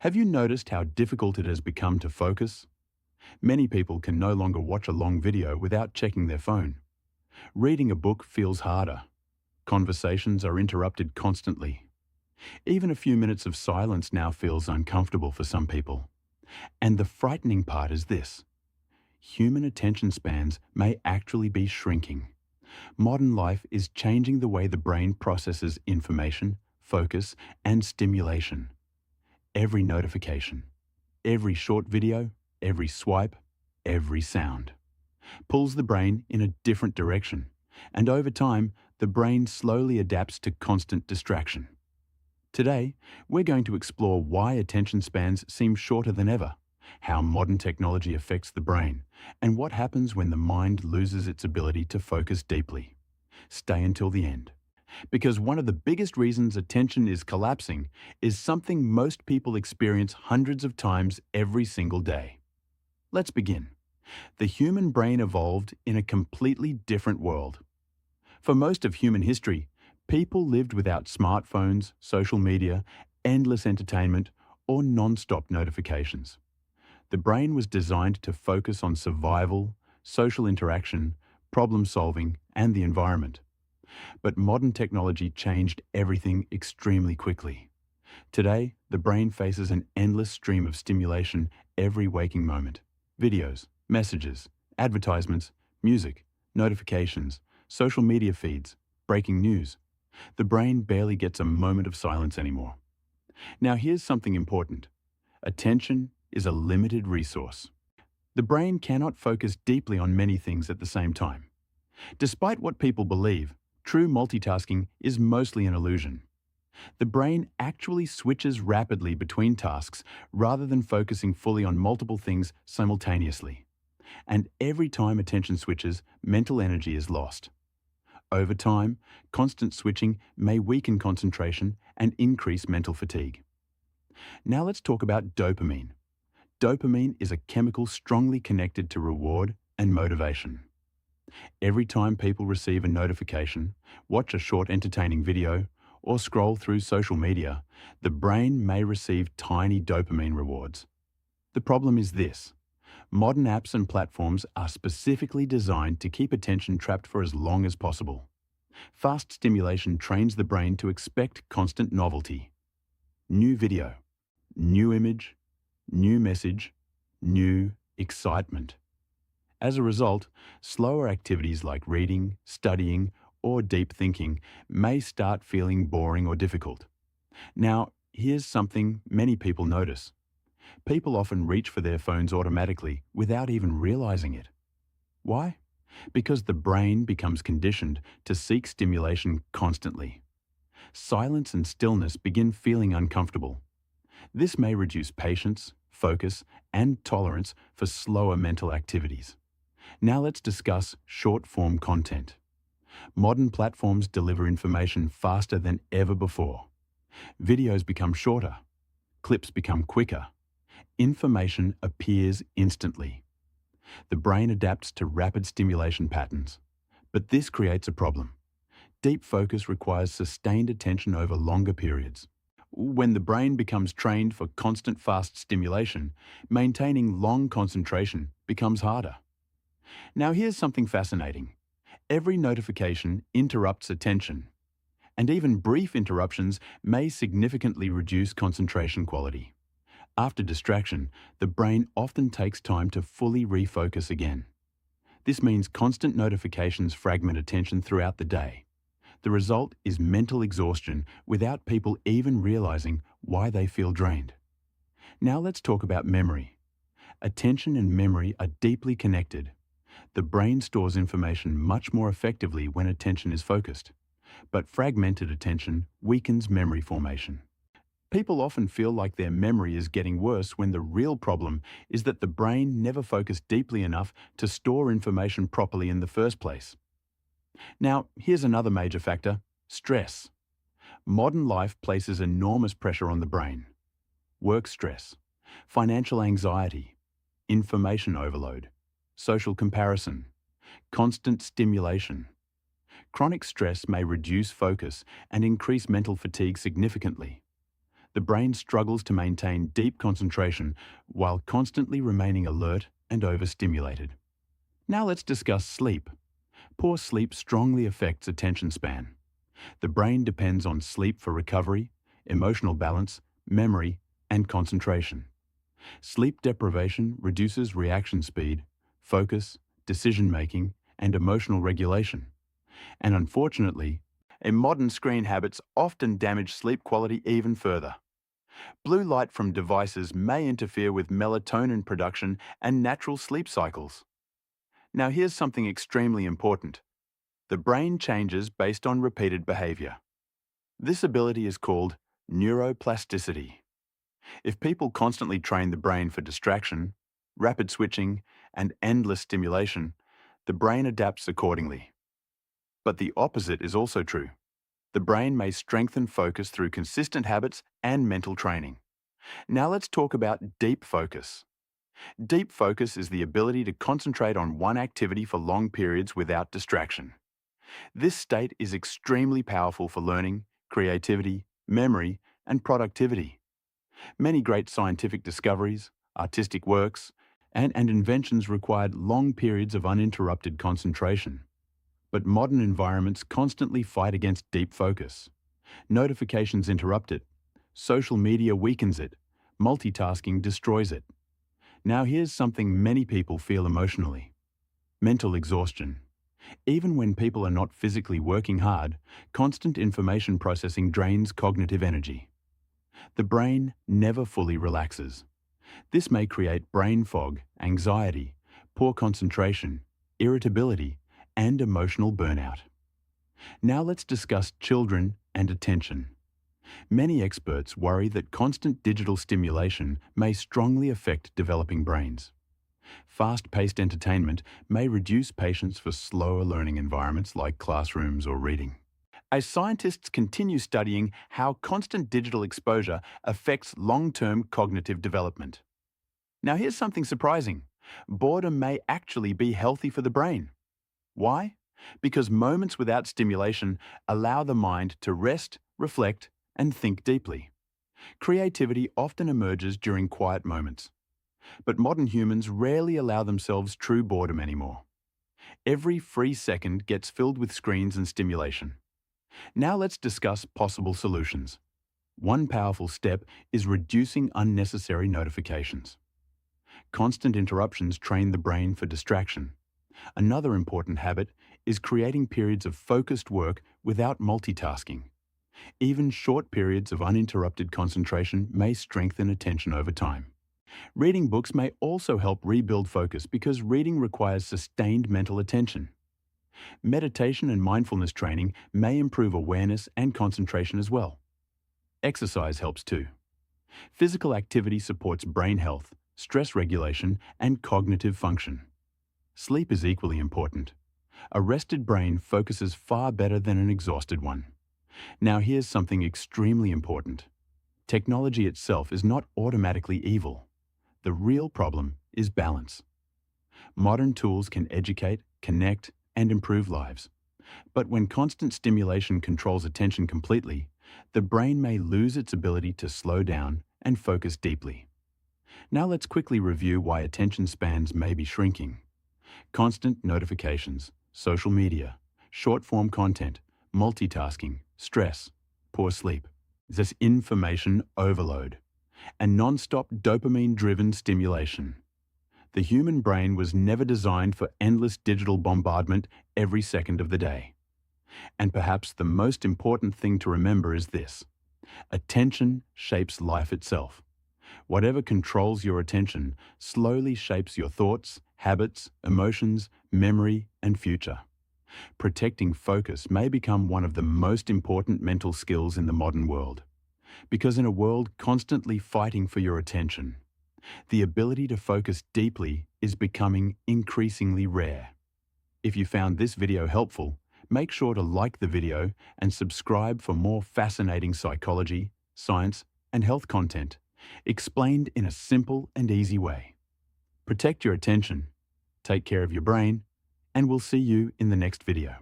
Have you noticed how difficult it has become to focus? Many people can no longer watch a long video without checking their phone. Reading a book feels harder. Conversations are interrupted constantly. Even a few minutes of silence now feels uncomfortable for some people. And the frightening part is this: human attention spans may actually be shrinking. Modern life is changing the way the brain processes information, focus, and stimulation. Every notification, every short video, every swipe, every sound pulls the brain in a different direction, and over time, the brain slowly adapts to constant distraction. Today, we're going to explore why attention spans seem shorter than ever, how modern technology affects the brain, and what happens when the mind loses its ability to focus deeply. Stay until the end, because one of the biggest reasons attention is collapsing is something most people experience hundreds of times every single day. Let's begin. The human brain evolved in a completely different world. For most of human history, people lived without smartphones, social media, endless entertainment, or non-stop notifications. The brain was designed to focus on survival, social interaction, problem solving, and the environment. But modern technology changed everything extremely quickly. Today, the brain faces an endless stream of stimulation every waking moment. Videos, messages, advertisements, music, notifications, social media feeds, breaking news. The brain barely gets a moment of silence anymore. Now here's something important. Attention is a limited resource. The brain cannot focus deeply on many things at the same time. Despite what people believe, true multitasking is mostly an illusion. The brain actually switches rapidly between tasks rather than focusing fully on multiple things simultaneously. And every time attention switches, mental energy is lost. Over time, constant switching may weaken concentration and increase mental fatigue. Now let's talk about dopamine. Dopamine is a chemical strongly connected to reward and motivation. Every time people receive a notification, watch a short entertaining video, or scroll through social media, the brain may receive tiny dopamine rewards. The problem is this: modern apps and platforms are specifically designed to keep attention trapped for as long as possible. Fast stimulation trains the brain to expect constant novelty. New video, new image, new message, new excitement. As a result, slower activities like reading, studying, or deep thinking may start feeling boring or difficult. Now, here's something many people notice. People often reach for their phones automatically without even realizing it. Why? Because the brain becomes conditioned to seek stimulation constantly. Silence and stillness begin feeling uncomfortable. This may reduce patience, focus, and tolerance for slower mental activities. Now let's discuss short-form content. Modern platforms deliver information faster than ever before. Videos become shorter. Clips become quicker. Information appears instantly. The brain adapts to rapid stimulation patterns. But this creates a problem. Deep focus requires sustained attention over longer periods. When the brain becomes trained for constant fast stimulation, maintaining long concentration becomes harder. Now here's something fascinating. Every notification interrupts attention, and even brief interruptions may significantly reduce concentration quality. After distraction, the brain often takes time to fully refocus again. This means constant notifications fragment attention throughout the day. The result is mental exhaustion without people even realizing why they feel drained. Now let's talk about memory. Attention and memory are deeply connected. The brain stores information much more effectively when attention is focused, but fragmented attention weakens memory formation. People often feel like their memory is getting worse when the real problem is that the brain never focused deeply enough to store information properly in the first place. Now, here's another major factor: stress. Modern life places enormous pressure on the brain. Work stress, financial anxiety, information overload, social comparison, constant stimulation. Chronic stress may reduce focus and increase mental fatigue significantly. The brain struggles to maintain deep concentration while constantly remaining alert and overstimulated. Now let's discuss sleep. Poor sleep strongly affects attention span. The brain depends on sleep for recovery, emotional balance, memory, and concentration. Sleep deprivation reduces reaction speed, focus, decision-making, and emotional regulation. And unfortunately, modern screen habits often damage sleep quality even further. Blue light from devices may interfere with melatonin production and natural sleep cycles. Now here's something extremely important. The brain changes based on repeated behavior. This ability is called neuroplasticity. If people constantly train the brain for distraction, rapid switching, and endless stimulation, the brain adapts accordingly. But the opposite is also true. The brain may strengthen focus through consistent habits and mental training. Now let's talk about deep focus. Deep focus is the ability to concentrate on one activity for long periods without distraction. This state is extremely powerful for learning, creativity, memory, and productivity. Many great scientific discoveries, artistic works, and inventions required long periods of uninterrupted concentration. But modern environments constantly fight against deep focus. Notifications interrupt it. Social media weakens it. Multitasking destroys it. Now here's something many people feel emotionally. Mental exhaustion. Even when people are not physically working hard, constant information processing drains cognitive energy. The brain never fully relaxes. This may create brain fog, anxiety, poor concentration, irritability, and emotional burnout. Now let's discuss children and attention. Many experts worry that constant digital stimulation may strongly affect developing brains. Fast-paced entertainment may reduce patience for slower learning environments like classrooms or reading. As scientists continue studying how constant digital exposure affects long-term cognitive development. Now here's something surprising. Boredom may actually be healthy for the brain. Why? Because moments without stimulation allow the mind to rest, reflect, and think deeply. Creativity often emerges during quiet moments. But modern humans rarely allow themselves true boredom anymore. Every free second gets filled with screens and stimulation. Now let's discuss possible solutions. One powerful step is reducing unnecessary notifications. Constant interruptions train the brain for distraction. Another important habit is creating periods of focused work without multitasking. Even short periods of uninterrupted concentration may strengthen attention over time. Reading books may also help rebuild focus because reading requires sustained mental attention. Meditation and mindfulness training may improve awareness and concentration as well. Exercise helps too. Physical activity supports brain health, stress regulation, and cognitive function. Sleep is equally important. A rested brain focuses far better than an exhausted one. Now here's something extremely important. Technology itself is not automatically evil. The real problem is balance. Modern tools can educate, connect, and improve lives. But when constant stimulation controls attention completely, the brain may lose its ability to slow down and focus deeply. Now let's quickly review why attention spans may be shrinking. Constant notifications, social media, short-form content, multitasking, stress, poor sleep. This information overload, and non-stop dopamine-driven stimulation. The human brain was never designed for endless digital bombardment every second of the day. And perhaps the most important thing to remember is this: attention shapes life itself. Whatever controls your attention slowly shapes your thoughts, habits, emotions, memory, and future. Protecting focus may become one of the most important mental skills in the modern world. Because in a world constantly fighting for your attention, the ability to focus deeply is becoming increasingly rare. If you found this video helpful, make sure to like the video and subscribe for more fascinating psychology, science, and health content, explained in a simple and easy way. Protect your attention, take care of your brain, and we'll see you in the next video.